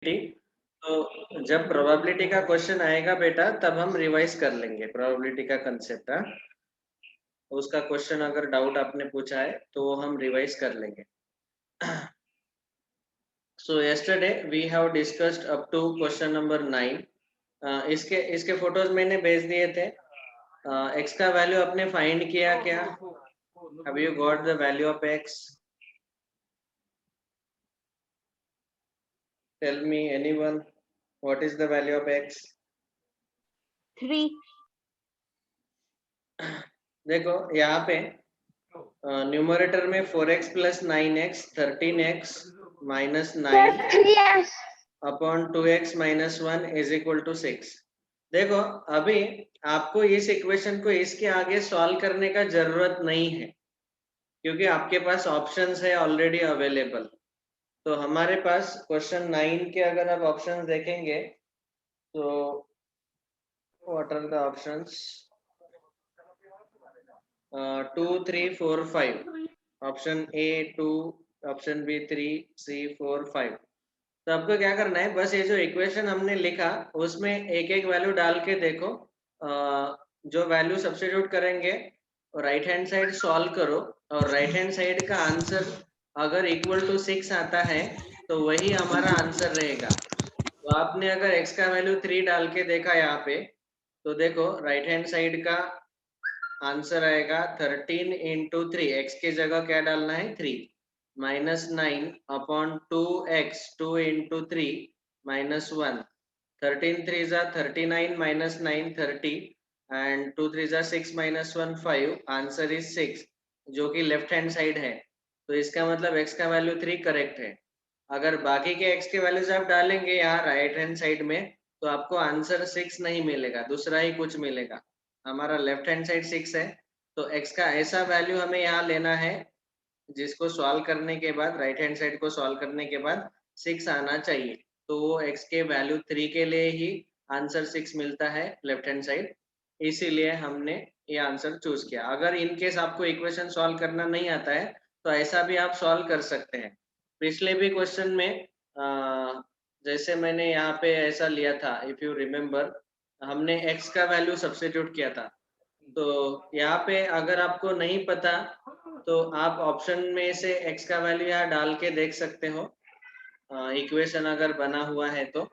Probability, तो जब probability का क्वेश्चन आएगा बेटा तब हम रिवाइज कर लेंगे प्रोबेबिलिटी का कंसेप्ट। उसका क्वेश्चन अगर डाउट आपने पूछा है तो वो हम रिवाइज कर लेंगे। सो yesterday we have discussed up to question number 9। इसके इसके फोटोज मैंने भेज दिए थे। x का वैल्यू आपने फाइंड किया क्या? Have you got the value of x? Tell me anyone, what is the value of x? 3. देखो यहाँ पे न्यूमरेटर में 4x plus 9x 13x minus 9 3x upon 2x minus 1 is equal to 6। देखो अभी आपको इस इक्वेशन को इसके आगे सॉल्व करने का जरूरत नहीं है, क्योंकि आपके पास ऑप्शंस है ऑलरेडी अवेलेबल। तो हमारे पास क्वेश्चन 9 के अगर आप ऑप्शंस देखेंगे तो what are the options? 2 3 4 5। Option A 2, option B 3, C 4 5। तो आपको क्या करना है, बस ये जो इक्वेशन हमने लिखा उसमें एक एक वैल्यू डाल के देखो। जो वैल्यू सब्स्टिट्यूट करेंगे राइट हैंड साइड सॉल्व करो, और राइट हैंड साइड का आंसर अगर इक्वल टू 6 आता है तो वही हमारा आंसर रहेगा। तो आपने अगर x का वैल्यू 3 डाल के देखा यहाँ पे, तो देखो राइट हैंड साइड का आंसर आएगा 13 इंटू 3। एक्स की जगह क्या डालना है? 3 minus 9 upon 2x 2 into 3 minus 1। 13 3 जा 39 माइनस 9 30 एंड 2 3 जा 6 माइनस 1 5। आंसर इज 6, जो कि लेफ्ट हैंड साइड है। तो इसका मतलब x का वैल्यू 3 करेक्ट है। अगर बाकी के x के वैल्यूज आप डालेंगे यहाँ राइट हैंड साइड में तो आपको आंसर 6 नहीं मिलेगा, दूसरा ही कुछ मिलेगा। हमारा लेफ्ट हैंड साइड 6 है, तो x का ऐसा वैल्यू हमें यहाँ लेना है जिसको सॉल्व करने के बाद, राइट हैंड साइड को सॉल्व करने के बाद 6 आना चाहिए। तो वो x के वैल्यू 3 के लिए ही आंसर 6 मिलता है लेफ्ट हैंड साइड, इसीलिए हमने ये आंसर चूज किया। अगर इन केस आपको इक्वेशन सॉल्व करना नहीं आता है तो ऐसा भी आप सॉल्व कर सकते हैं। पिछले भी क्वेश्चन में जैसे मैंने यहाँ पे ऐसा लिया था, इफ यू रिमेम्बर, हमने x का वैल्यू सब्स्टिट्यूट किया था। तो यहाँ पे अगर आपको नहीं पता तो आप ऑप्शन में से x का वैल्यू यहाँ डाल के देख सकते हो, इक्वेशन अगर बना हुआ है तो,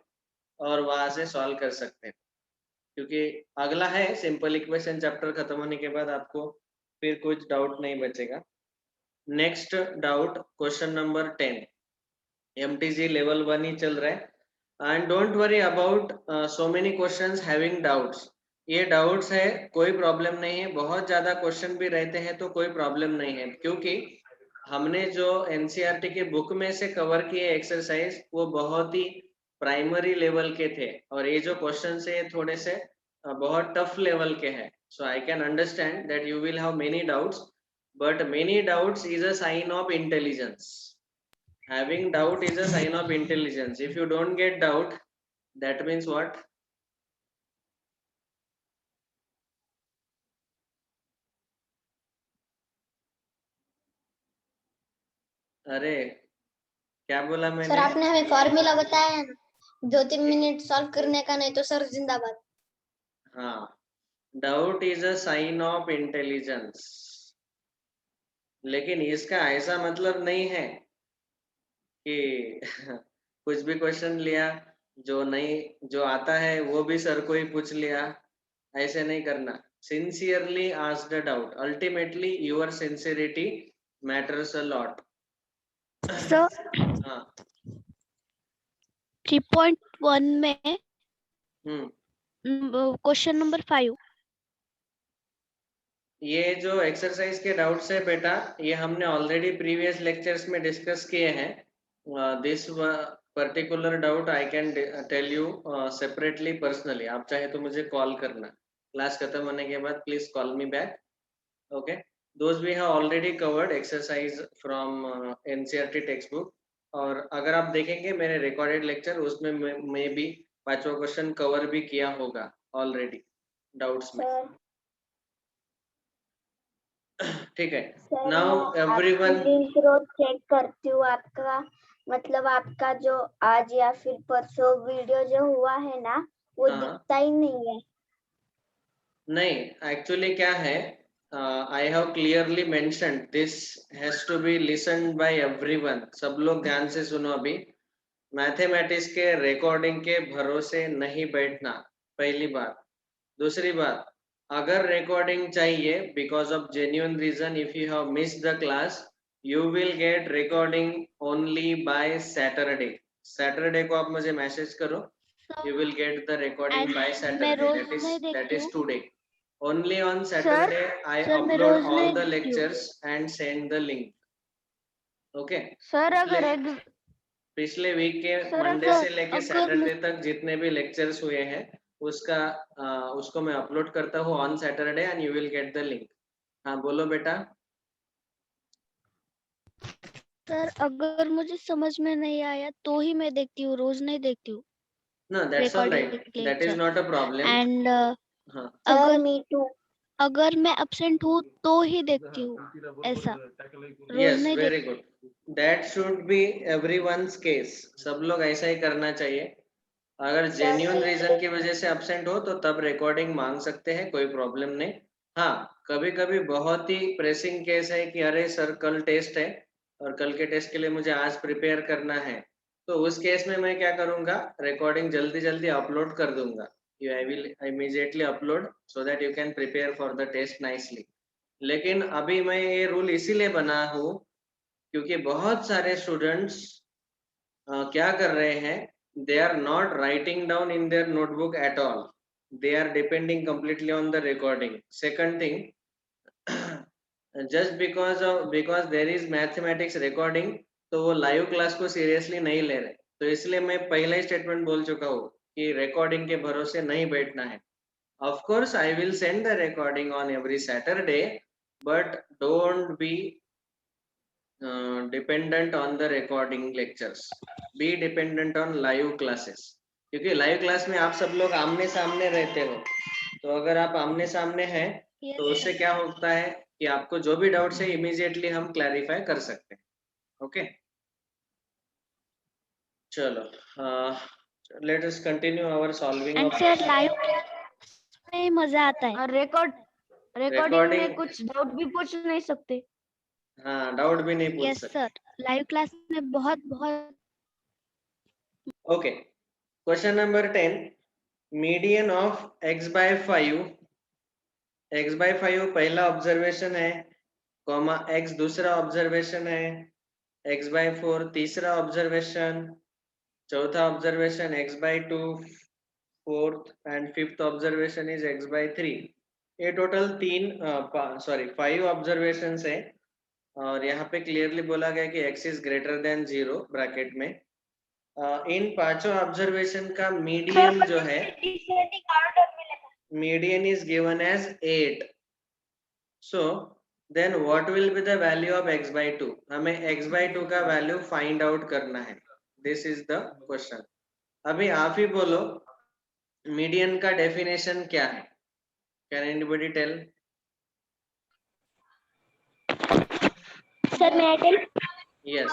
और वहां से सॉल्व कर सकते हैं। क्योंकि अगला है सिंपल इक्वेशन, चैप्टर खत्म होने के बाद आपको फिर कुछ डाउट नहीं बचेगा। Next doubt question number 10। MTG level 1 ही चल रहा है and don't worry about so many questions having doubts. ये डाउट्स है, कोई प्रॉब्लम नहीं है। बहुत ज्यादा क्वेश्चन भी रहते हैं तो कोई प्रॉब्लम नहीं है, क्योंकि हमने जो एनसीईआरटी के बुक में से कवर किए एक्सरसाइज वो बहुत ही प्राइमरी लेवल के थे, और ये जो क्वेश्चन है थोड़े से बहुत टफ लेवल के हैं। So I can understand that you will have many doubts, but many doubts is a sign of intelligence. Having doubt is a sign of intelligence. If you don't get doubt, that means what? अरे क्या बोला sir मैंने? आपने हमें formula बताया है ना, 2-3 minute solve करने का, नहीं तो सर जिंदाबाद। हाँ, doubt is a sign of intelligence, लेकिन इसका ऐसा मतलब नहीं है कि कुछ भी क्वेश्चन लिया, जो नहीं जो आता है वो भी सर को ही पूछ लिया, ऐसे नहीं करना। Sincerely ask the doubt, ultimately your sincerity matters a lot. Sir हाँ 3.1 में हम्म क्वेश्चन नंबर 5, ये जो एक्सरसाइज के डाउट्स है बेटा, ये हमने ऑलरेडी प्रीवियस लेक्चर्स में डिस्कस किए हैं। This particular doubt I can tell you separately personally. आप चाहे तो मुझे कॉल करना, क्लास खत्म होने के बाद please call me back. Okay, those we have already covered exercise from NCERT textbook, और अगर आप देखेंगे मेरे रिकॉर्डेड लेक्चर उसमें मैं भी 5वां क्वेश्चन कवर भी किया होगा ऑलरेडी डाउट्स में। ठीक है, सर नाउ मैं आपकी एवरीवन। लिंक रोज चेक करती हूँ आपका मतलब आपका जो आज या फिर परसों वीडियो जो हुआ है ना वो हाँ। दिखता ही नहीं है। नहीं, एक्चुअली क्या है, I have clearly mention this has to be listened by everyone. सब लोग ध्यान से सुनो अभी। मैथमेटिक्स के रिकॉर्डिंग के भरोसे नहीं बैठना, पहली बात। दूसरी बात, अगर रिकॉर्डिंग चाहिए because of genuine reason, if you have missed the class, you will get recording only by Saturday. Saturday को आप मुझे मैसेज करो, you will get the recording And by मैं Saturday. रोज That नहीं is देखती हूँ today. Only on Saturday I sir मैं upload रोज all नहीं the देखती हूँ lectures and send the link. Okay. Sir पिछले वीक के सर मंडे से सर लेके अगर सैटरडे तक जितने भी लेक्चर्स हुए हैं उसका उसको मैं अपलोड करता हूँ on Saturday and you will get the link. हाँ बोलो बेटा। सर अगर मुझे समझ में नहीं आया तो ही मैं देखती हूँ, रोज नहीं देखती हूँ No, that's all right. Recording That is lecture. not a problem. And हाँ। सर अगर मी टू। अगर मैं absent हूँ तो ही देखती हूँ, ऐसा रोज Yes, नहीं very good. That should be everyone's case. सब लोग ऐसा ही करना चाहिए। अगर जेन्युइन रीजन की वजह से absent हो तो तब रिकॉर्डिंग मांग सकते हैं, कोई प्रॉब्लम नहीं। हाँ, कभी कभी बहुत ही प्रेसिंग केस है कि अरे सर कल टेस्ट है और कल के टेस्ट के लिए मुझे आज प्रिपेयर करना है, तो उस केस में मैं क्या करूंगा, रिकॉर्डिंग जल्दी जल्दी अपलोड कर दूंगा। I will immediately upload so that you can prepare for the test nicely. लेकिन अभी मैं ये रूल इसीलिए बना हूँ क्योंकि बहुत सारे स्टूडेंट्स क्या कर रहे हैं, they are not writing down in their notebook at all. They are depending completely on the recording. Second thing, just because there is mathematics recording, तो वो लाइव क्लास को सीरियसली नहीं ले रहे। तो इसलिए मैं पहले ही स्टेटमेंट बोल चुका हूँ कि रिकॉर्डिंग के भरोसे नहीं बैठना है। Of course, I will send the recording on every Saturday, but don't be dependent on the recording lectures. Be dependent on live classes. क्योंकि लाइव क्लास में आप सब लोग आमने सामने रहते हो, तो अगर आप आमने सामने हैं तो उससे क्या होता है कि आपको जो भी डाउट्स है इमीडिएटली हम क्लैरिफाई कर सकते हैं। ओके, चलो let us continue our solving and of sir live में मजा आता है। और रिकॉर्डिंग Recording- में कुछ डाउट भी पूछ नहीं सकते। हाँ, डाउट भी नहीं पूछ यस सकते। सर, लाइव क्लास में बहुत बहुत okay, question number 10, median of x by 5, x by 5 पहला ऑब्जर्वेशन है, कॉमा x दूसरा ऑब्जर्वेशन है, x by 4 तीसरा ऑब्जर्वेशन, चौथा observation x by 2, fourth and fifth observation is x by 3। ये टोटल 5 ऑब्जर्वेशन है और यहाँ पे क्लियरली बोला गया कि x is greater than 0 bracket में। इन पांचों ऑब्जर्वेशन का मीडियन जो है, median is given as 8. So then what will be the value of x by 2? हमें x by 2 का वैल्यू फाइंड आउट करना है। This is the question. अभी आप ही बोलो मीडियन का डेफिनेशन क्या है? Can anybody tell? सर मैं टेल। यस,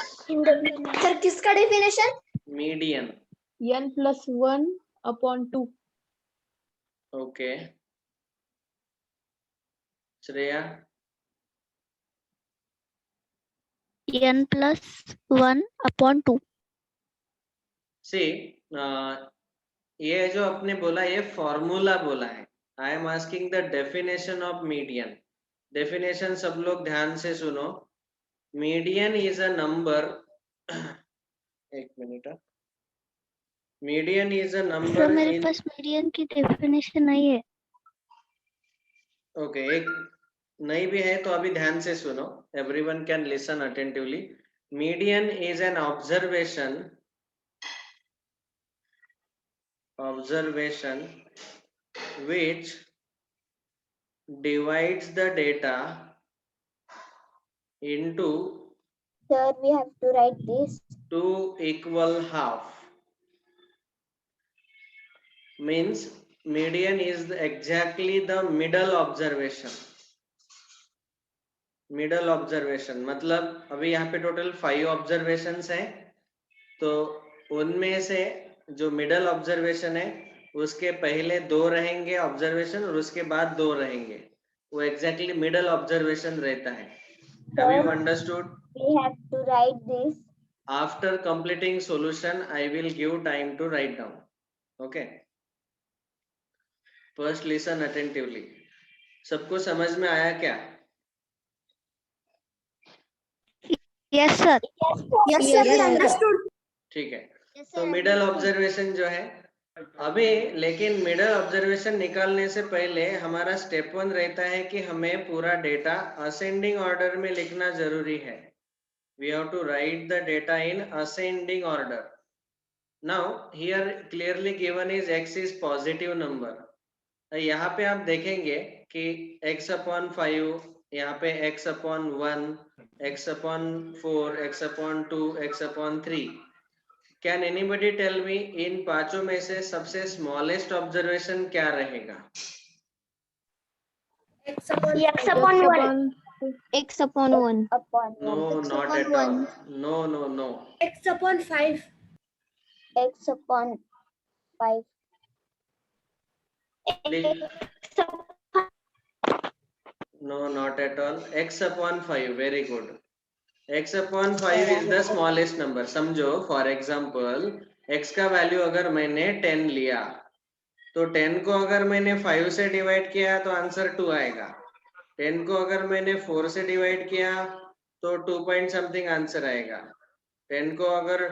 सर किसका definition? Median. n+1/2। Okay, Shreya? n+1/2। See, ये जो आपने बोला ये फॉर्मूला बोला है। I am asking the definition of median. Definition सब लोग ध्यान से सुनो। मीडियन इज अ नंबर, एक minute, median is a sir number मेरे इन, पास मीडियन की डेफिनेशन नहीं है। ओके, एक नहीं भी है तो अभी ध्यान से सुनो, everyone can listen attentively. Median is an observation which divides the data into Sir, we have to write this. 2 equal half. Means median is exactly the middle observation. Middle observation मतलब अभी यहाँ पे टोटल 5 ऑब्जर्वेशंस हैं तो उनमें से जो middle observation है उसके पहले 2 रहेंगे ऑब्जर्वेशन और उसके बाद 2 रहेंगे, वो एग्जैक्टली मिडल ऑब्जर्वेशन रहता है. Have you understood? We have to write this. After completing solution, I will give time to write down. Okay. First listen attentively. सबको समझ में आया क्या? Yes sir. Yes, sir. We understood. ठीक है. तो मिडल ऑब्जर्वेशन जो है अभी, लेकिन मिडल ऑब्जर्वेशन निकालने से पहले हमारा स्टेप 1 रहता है कि हमें पूरा डेटा असेंडिंग ऑर्डर में लिखना जरूरी है. We have to write the data in ascending order. Now here clearly given is x is positive number. यहाँ पे आप देखेंगे कि x upon 5, यहाँ पे x upon 1, x upon 4, x upon 2, x upon 3. Can anybody tell me इन पांचों में से सबसे smallest observation क्या रहेगा? X upon 1. X upon 1. No, not at all. No. X upon 5. X upon 5. No, not at all. X upon 5. Very good. X upon 5 is the smallest number. समझो, for example, x का value अगर मैंने 10 लिया, तो 10 को अगर मैंने 5 से डिवाइड किया तो आंसर 2 आएगा. 10 को अगर मैंने 4 से डिवाइड किया तो 2 पॉइंट समथिंग आंसर आएगा. 10 को अगर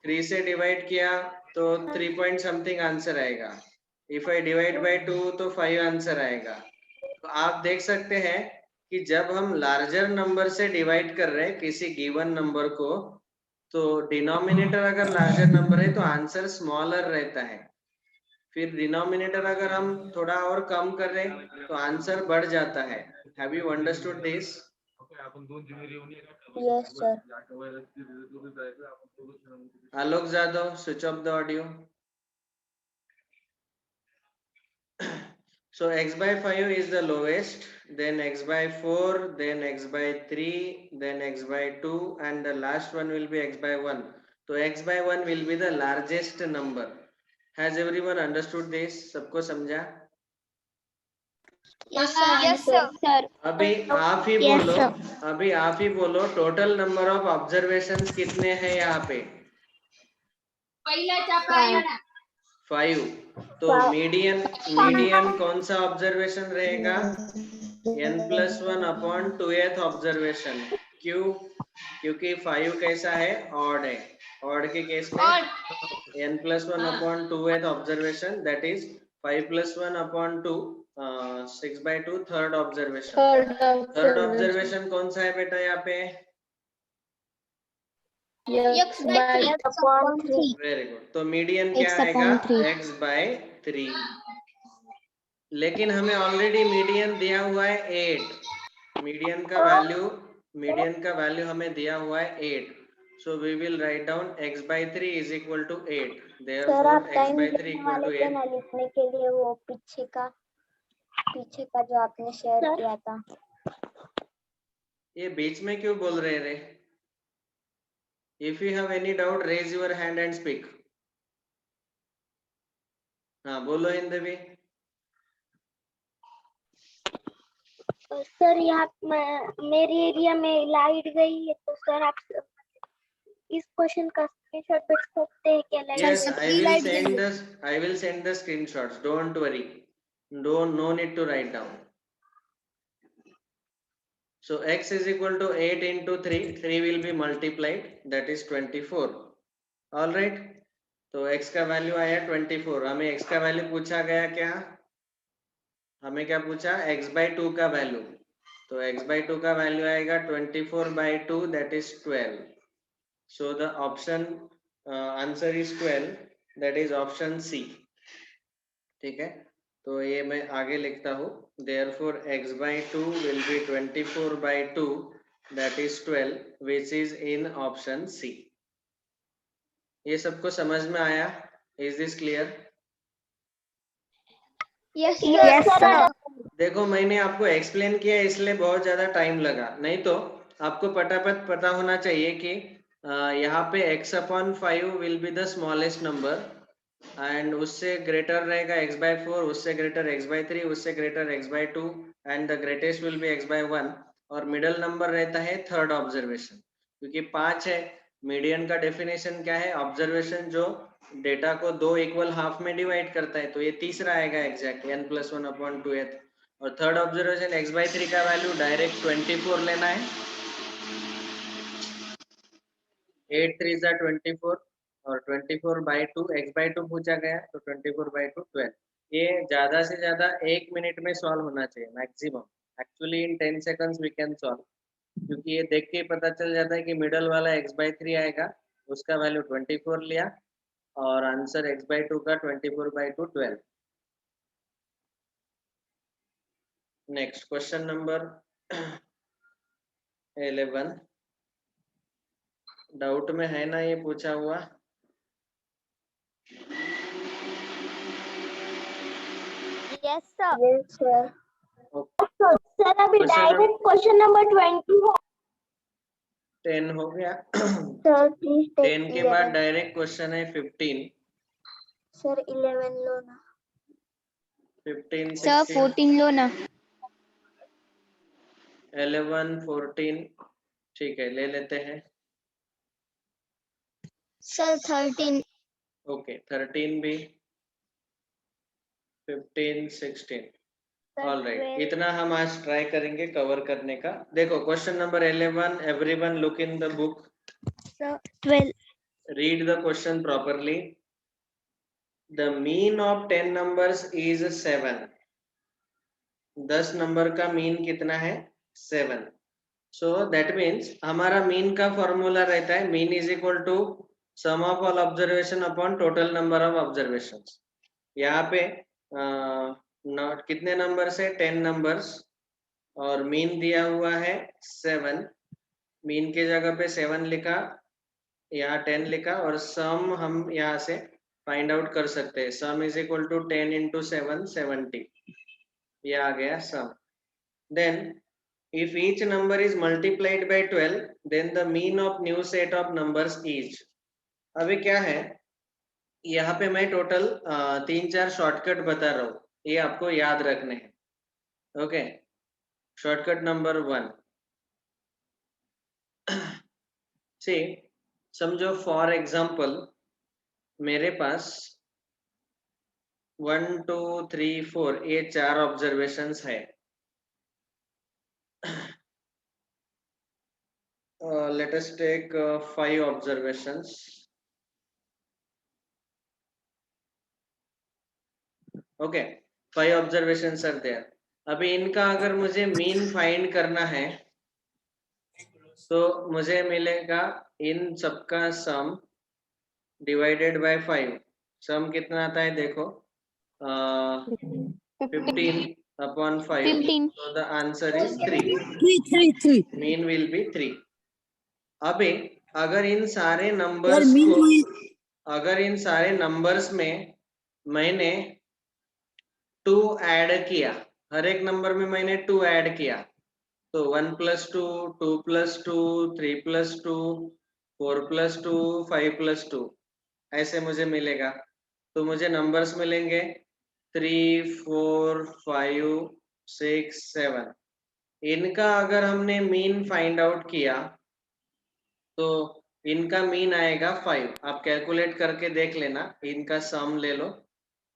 3 से डिवाइड किया तो 3 पॉइंट समथिंग आंसर आएगा. इफ आई डिवाइड बाय 2 तो 5 आंसर आएगा. तो आप देख सकते हैं कि जब हम लार्जर नंबर से डिवाइड कर रहे हैं किसी गिवन नंबर को, तो डिनोमिनेटर अगर लार्जर नंबर है तो आंसर स्मॉलर रहता है. फिर डिनोमिनेटर अगर हम थोड़ा और कम कर रहे हैं तो आंसर बढ़ जाता है. Have you understood this? Yes, sir. Alok Jadhav, switch off the audio. So x by 5 is the lowest, then x by 4, then x by 3, then x by 2, and the last one will be x by 1. So x by 1 will be the largest number. Has everyone understood this? सबको समझा? Yes, sir. अभी आप ही बोलो, अभी आप ही बोलो टोटल नंबर ऑफ ऑब्जर्वेशंस कितने हैं यहाँ पे? 5. तो मीडियन कौन सा ऑब्जर्वेशन रहेगा? n+1 upon 2th observation. क्यों? क्योंकि 5 कैसा है? ऑड है. ऑड के केस में n+1 upon 2th observation, that is 5+1 upon 2, 6/2 third observation. Third observation कौन सा है बेटा यहाँ पे? X by 3. Very good. तो मीडियन क्या आएगा? x by 3. लेकिन हमें ऑलरेडी मीडियन दिया हुआ है 8. मीडियन का वैल्यू हमें दिया हुआ है 8. So we will write down x by 3 is equal to 8. Therefore x by 3 equal to 8. लिखने के लिए वो पीछे का जो आपने शेयर किया था. ये बीच में क्यों बोल रहे रे? If you have any doubt, raise your hand and speak. हाँ बोलो हिंदवी. सर यहाँ मेरी एरिया में लाइट गई है, तो सर आप इस क्वेश्चन का स्क्रीनशॉट भेज सकते हैं क्या? Yes, I will send the screenshots. Don't worry. No need to write down. So x is equal to 8 into 3. 3 will be multiplied. That is 24. All right. तो x का वैल्यू आया 24. हमें x का वैल्यू पूछा गया क्या? हमें क्या पूछा? x by 2 का वैल्यू. तो x by 2 का वैल्यू आएगा 24/2, that is 12. So the option answer is 12. That is option C. ठीक है. तो ये मैं आगे लिखता हूँ. Therefore x by 2 will be 24/2, that is 12, which is in option C. ये सबको समझ में आया? Is this clear? Yes, sir. देखो मैंने आपको एक्सप्लेन किया इसलिए बहुत ज्यादा टाइम लगा, नहीं तो आपको पटापट पता होना चाहिए कि यहाँ पे x/5 will be the smallest number and उससे ग्रेटर रहेगा x/4, उससे ग्रेटर x/3, उससे greater x/2 and the greatest will be x/1 और मिडल नंबर रहता है थर्ड ऑब्जर्वेशन। क्योंकि 5 है, मीडियन का डेफिनेशन क्या है? ऑब्जर्वेशन जो डेटा को 2 इक्वल हाफ में डिवाइड करता है, तो ये तीसरा आएगा एग्जैक्ट n+1/2th। और थर्ड ऑब्जर्वेशन x/3 का वैल्यू डायरेक्ट 24 लेना है, 8 3 जा 24 और 24/2 x/2 पूछा गया तो 24/2 12। ये ज्यादा से ज्यादा 1 मिनट में सॉल्व होना चाहिए maximum. Actually in 10 seconds we can solve, क्योंकि ये देख के ही पता चल जाता है कि मिडल वाला x/3 आएगा, उसका वैल्यू 24 लिया और आंसर x/2 का 24/2 12। नेक्स्ट क्वेश्चन नंबर 11 डाउट में है ना ये पूछा हुआ? Yes sir. Yes, sir. Okay, sir अभी Question डायरेक्ट क्वेश्चन नंबर 20 है 10 हो गया। सर, प्लीज 10 के बाद डायरेक्ट क्वेश्चन है 15, सर 11 लो ना 15 सर 16 14 लो ना। 11 14 ठीक है, ले लेते हैं। सर 13। ओके 13 भी, 15 16 ऑल राइट। इतना हम आज ट्राई करेंगे कवर करने का। देखो question number 11, everyone look in the book, sir 12। Read the question properly. The mean of 10 numbers is 7। 10 number का मीन कितना है? 7। सो दैट मीन्स हमारा मीन का फॉर्मूला रहता है mean is equal to sum of all observation upon total number of observations. यहाँ पे कितने नंबर्स है? 10 नंबर्स और मीन दिया हुआ है 7। मीन की जगह पे 7 लिखा, यहाँ 10 लिखा और सम हम यहाँ से फाइंड आउट कर सकते हैं। Sum is equal to 10 into 7 70, ये आ गया sum. Then if each number is multiplied by 12 then the mean of new set of numbers is। अभी क्या है, यहाँ पे मैं टोटल 3-4 शॉर्टकट बता रहा हूँ, ये आपको याद रखने हैं। ओके, शॉर्टकट नंबर 1, सी समझो फॉर एग्जांपल मेरे पास 1 2 3 4 ये 4 ऑब्जर्वेशंस है। let us take 5 observations। Okay 5 observations are there. अभी इनका अगर मुझे मीन फाइंड करना है तो मुझे मिलेगा इन सबका सम डिवाइडेड बाय 5। सम कितना आता है देखो, 15 upon 5, 15। so the answer is 3। 3 mean will be 3। अभी अगर इन सारे सर नंबर्स मीन को, तो अगर इन सारे नंबर्स में मैंने 2 ऐड किया, हर एक नंबर में मैंने 2 ऐड किया, तो 1 + 2 2 + 2 3 + 2 4 + 2 5 + 2 ऐसे मुझे मिलेगा। तो मुझे नंबर्स मिलेंगे 3 4 5 6 7। इनका अगर हमने मीन फाइंड आउट किया तो इनका मीन आएगा 5। आप कैलकुलेट करके देख लेना, इनका सम ले लो।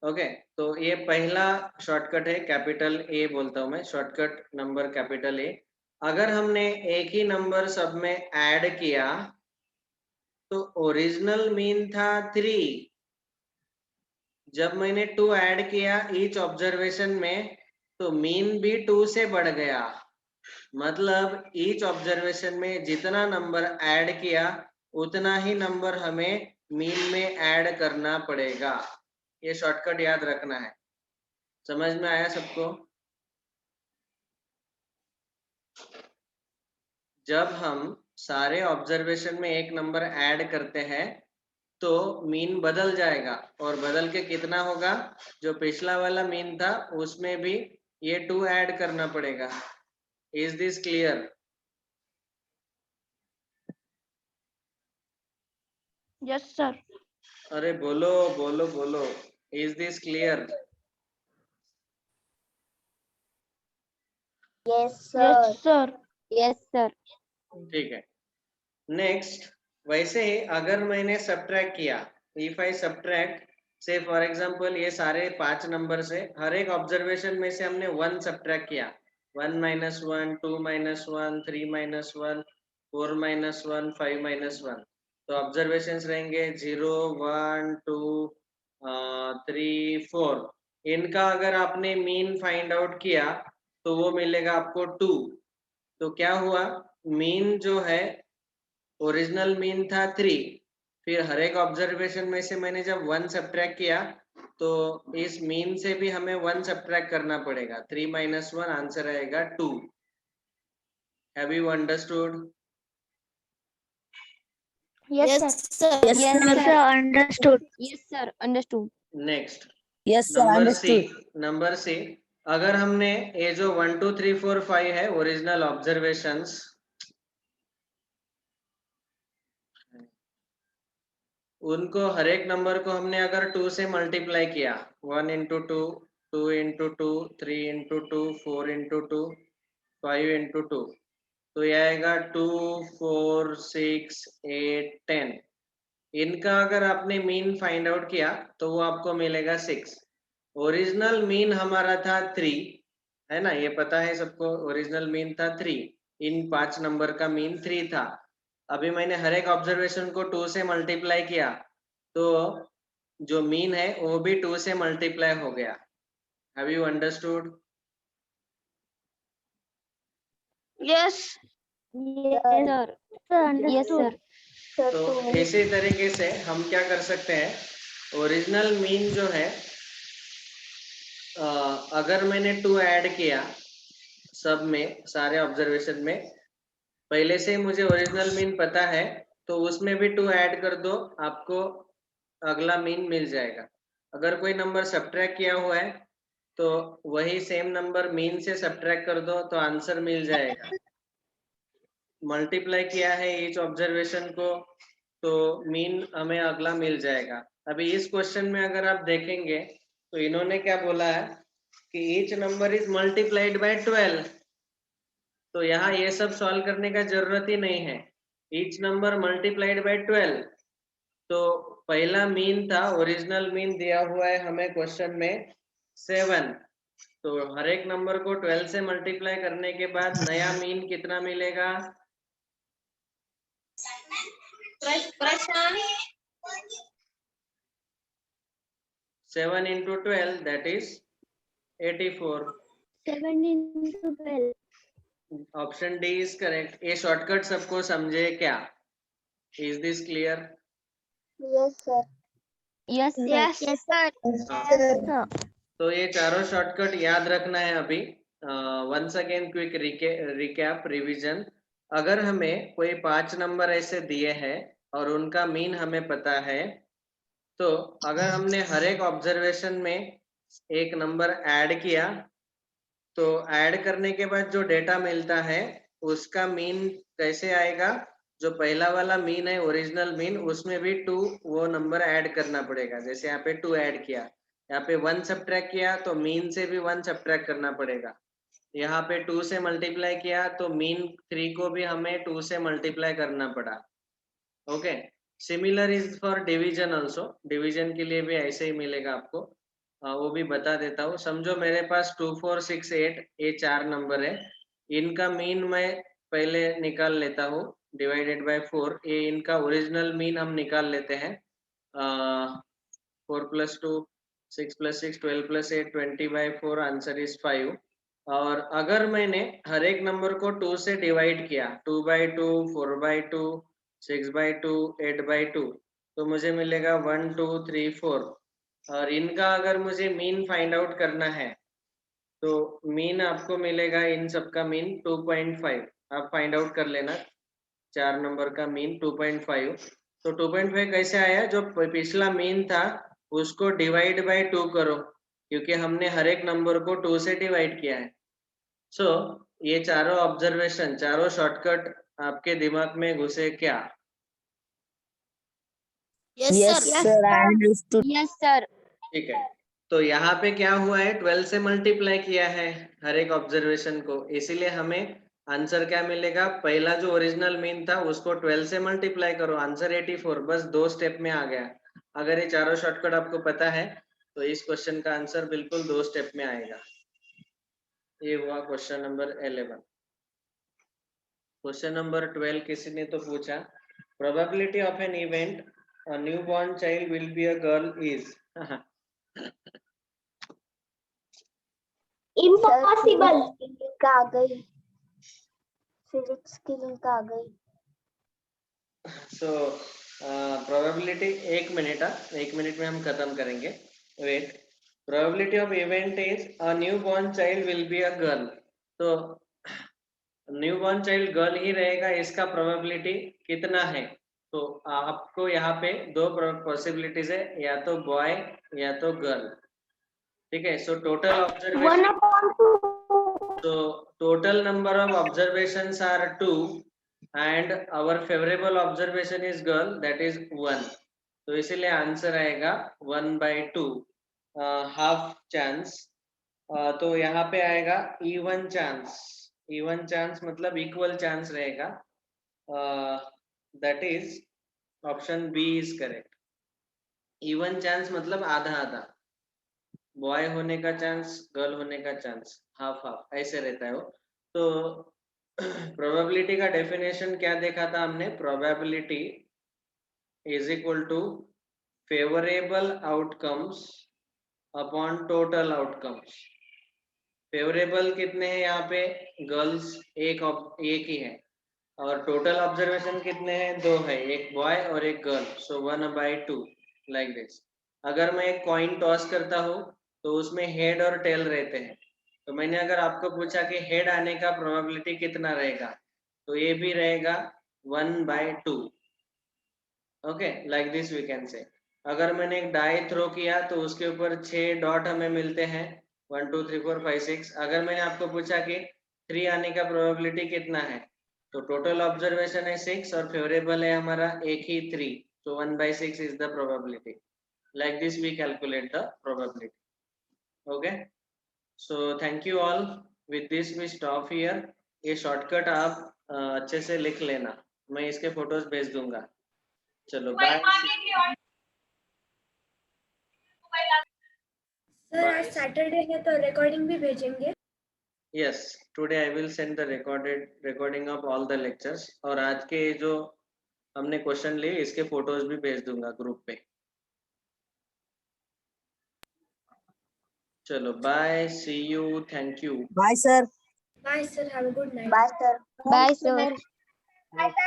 ओके, तो ये पहला शॉर्टकट है, कैपिटल ए बोलता हूं मैं, शॉर्टकट नंबर कैपिटल ए। अगर हमने एक ही नंबर सब में ऐड किया तो ओरिजिनल मीन था 3, जब मैंने 2 ऐड किया ईच ऑब्जर्वेशन में तो मीन भी 2 से बढ़ गया। मतलब ईच ऑब्जर्वेशन में जितना नंबर ऐड किया उतना ही नंबर हमें मीन में ऐड करना पड़ेगा। ये शॉर्टकट याद रखना है। समझ में आया सबको? जब हम सारे ऑब्जर्वेशन में एक नंबर ऐड करते हैं तो मीन बदल जाएगा, और बदल के कितना होगा? जो पिछला वाला मीन था उसमें भी ये 2 ऐड करना पड़ेगा। Is this clear? Yes sir. अरे बोलो बोलो बोलो, is this clear? Yes yes sir. Yes sir. ठीक है। नेक्स्ट, वैसे ही अगर मैंने सब्ट्रैक्ट किया, इफ आई सब्ट्रैक्ट से फॉर एग्जांपल ये सारे 5 नंबर से हर एक ऑब्जर्वेशन में से हमने 1 सब्ट्रैक्ट किया, 1 minus 1, 2 minus 1, 3 minus 1, 4 minus 1, 5 minus 1, तो ऑब्जर्वेशंस रहेंगे 0, 1, 2, 3, 4। इनका अगर आपने मीन फाइंड आउट किया तो वो मिलेगा आपको 2। तो क्या हुआ, मीन जो है ओरिजिनल मीन था 3, फिर हर एक ऑब्जर्वेशन में से मैंने जब 1 सब्ट्रैक्ट किया तो इस मीन से भी हमें 1 सब्ट्रैक्ट करना पड़ेगा, 3 माइनस 1 आंसर आएगा 2। Have you understood? Yes sir. Yes yes sir understood. Yes sir understood. Next, Yes, sir. Number C. Understood. Number C, अगर हमने ये जो 1 2 3 4 5 है ओरिजिनल ऑब्जर्वेशंस, उनको हर एक नंबर को हमने अगर 2 से मल्टीप्लाई किया, 1 into 2, 2 into 2, 3 into 2, 4 into 2, 5 into 2, तो ये आएगा 2, 4, 6, 8, 10। इनका अगर आपने मीन फाइंड आउट किया तो वो आपको मिलेगा 6। ओरिजिनल मीन हमारा था 3, है ना, ये पता है सबको, ओरिजिनल मीन था 3, इन 5 नंबर का मीन 3 था। अभी मैंने हर एक ऑब्जर्वेशन को 2 से मल्टीप्लाई किया तो जो मीन है वो भी 2 से मल्टीप्लाई हो गया। Have you understood? Yes sir sir yes understood. Sir. तो इसी तरीके से हम क्या कर सकते हैं, ओरिजिनल मीन जो है अगर मैंने 2 ऐड किया सब में, सारे ऑब्जर्वेशन में, पहले से मुझे ओरिजिनल मीन पता है तो उसमें भी 2 ऐड कर दो, आपको अगला मीन मिल जाएगा। अगर कोई नंबर सब्ट्रैक्ट किया हुआ है तो वही सेम नंबर मीन से सब्ट्रैक्ट कर दो तो आंसर मिल जाएगा। मल्टीप्लाई किया है ईच ऑब्जर्वेशन को तो मीन हमें अगला मिल जाएगा। अभी इस क्वेश्चन में अगर आप देखेंगे तो इन्होंने क्या बोला है कि each number is multiplied by 12, तो यहाँ ये सब सॉल्व करने का जरूरत ही नहीं है, ईच नंबर मल्टीप्लाइड बाय 12। तो पहला मीन था, ओरिजिनल मीन दिया हुआ है हमें क्वेश्चन में 7, तो हर एक नंबर को 12 से मल्टीप्लाई करने के बाद नया मीन कितना मिलेगा? Prashant 7 into 12 that is 84। 7 into 12। Option D is correct. ये शॉर्टकट सबको समझे क्या? Is this clear? Yes sir yes yes sir. तो ये चारों शॉर्टकट याद रखना है अभी। Once again quick recap revision. अगर हमें कोई 5 नंबर ऐसे दिए हैं और उनका मीन हमें पता है तो अगर हमने हर एक ऑब्जर्वेशन में एक नंबर ऐड किया तो ऐड करने के बाद जो डेटा मिलता है उसका मीन कैसे आएगा, जो पहला वाला मीन है ओरिजिनल मीन उसमें भी 2 वो नंबर ऐड करना पड़ेगा। जैसे यहाँ पे 2 ऐड किया, यहाँ पे 1 सब्ट्रैक्ट किया तो मीन से भी 1 सब्ट्रैक्ट करना पड़ेगा। यहाँ पे 2 से मल्टीप्लाई किया तो मीन 3 को भी हमें 2 से मल्टीप्लाई करना पड़ा। Okay, similar is for division also, division के लिए भी ऐसे ही मिलेगा आपको। वो भी बता देता हूँ। समझो मेरे पास 2 4 6 8 ये 4 नंबर है, इनका मीन मैं पहले निकाल लेता हूँ डिवाइडेड बाय 4। ये इनका ओरिजिनल मीन हम निकाल लेते हैं। 4 + 2 6 + 6 12 + 8 20/4 आंसर इज 5। और अगर मैंने हर एक नंबर को 2 से डिवाइड किया, 2/2 4/2 6/2 8/2, तो मुझे मिलेगा 1 2 3 4। और इनका अगर मुझे मीन फाइंड आउट करना है तो मीन आपको मिलेगा, इन सब का मीन 2.5। आप फाइंड आउट कर लेना 4 नंबर का मीन 2.5। तो 2.5 कैसे आया, जो पिछला मीन था उसको डिवाइड बाय 2 करो, क्योंकि हमने हर एक नंबर को 2 से डिवाइड किया है। सो ये चारों ऑब्जर्वेशन, चारों शॉर्टकट आपके दिमाग में घुसे क्या? Yes, sir. I understood. Yes, sir. ठीक है, तो यहाँ पे क्या हुआ है, 12 से मल्टीप्लाई किया है हर एक ऑब्जर्वेशन को, इसीलिए हमें आंसर क्या मिलेगा, पहला जो ओरिजिनल मीन था उसको 12 से मल्टीप्लाई करो, आंसर 84, बस 2 स्टेप में आ गया। अगर ये चारों शॉर्टकट आपको पता है तो इस क्वेश्चन का आंसर बिल्कुल 2 स्टेप में आएगा। ये हुआ क्वेश्चन नंबर 11। क्वेश्चन नंबर 12 किसी ने तो पूछा, probability of an event a new born child will be a girl is. Impossible. Link आ गई, फिजिक्स की लिंक आ गई। सो प्रोबेबिलिटी, एक मिनट में हम खत्म करेंगे, wait. Probability of event is a new born child will be a girl, तो न्यू बॉर्न चाइल्ड गर्ल ही रहेगा, इसका प्रोबेबिलिटी कितना है, तो आपको यहाँ पे 2 पॉसिबिलिटीज है, या तो बॉय या तो गर्ल। ठीक है, so total observation, 1/2। so total number of observations are 2 and our favorable observation is girl, that is 1, तो इसीलिए आंसर आएगा 1/2, हाफ चांस। तो यहाँ पे आएगा इवन चांस, इवन चांस मतलब इक्वल चांस रहेगा, that is option B is correct. Even chance मतलब आधा आधा, बॉय होने का चांस, गर्ल होने का चांस हाफ हाफ ऐसे रहता है वो। तो प्रोबेबिलिटी का डेफिनेशन क्या देखा था हमने, probability is equal to favourable outcomes upon total outcomes. Favourable कितने हैं यहाँ पे, गर्ल्स एक ही है, और टोटल ऑब्जर्वेशन कितने हैं, 2 है, एक बॉय और एक गर्ल, सो 1/2 लाइक दिस। अगर मैं एक कॉइन टॉस करता हूँ तो उसमें हेड और टेल रहते हैं, तो मैंने अगर आपको पूछा कि हेड आने का प्रोबेबिलिटी कितना रहेगा, तो ये भी रहेगा 1/2। Okay, like this we can say. अगर मैंने एक डाई थ्रो किया तो उसके ऊपर 6 डॉट हमें मिलते हैं, 1 2 3 4 5 6। अगर मैंने आपको पूछा कि 3 आने का प्रोबेबिलिटी कितना है, तो टोटल ऑब्जर्वेशन है 6 और फेवरेबल है हमारा एक ही 3, so 1/6 is the probability. Like this we calculate the probability. Okay, so thank you all. With this we stop here. ये शॉर्टकट आप अच्छे से लिख लेना, मैं इसके फोटोज भेज दूंगा। चलो बाय। सर आज सैटरडे है तो रिकॉर्डिंग भी भेजेंगे। Yes, today I will send the recording of all the lectures, और आज के जो हमने क्वेश्चन लिए इसके फोटोज भी भेज दूंगा ग्रुप पे। चलो bye, see you, thank you. Bye, sir. Bye sir, have a good night. Bye, sir. Bye, sir. Bye, sir.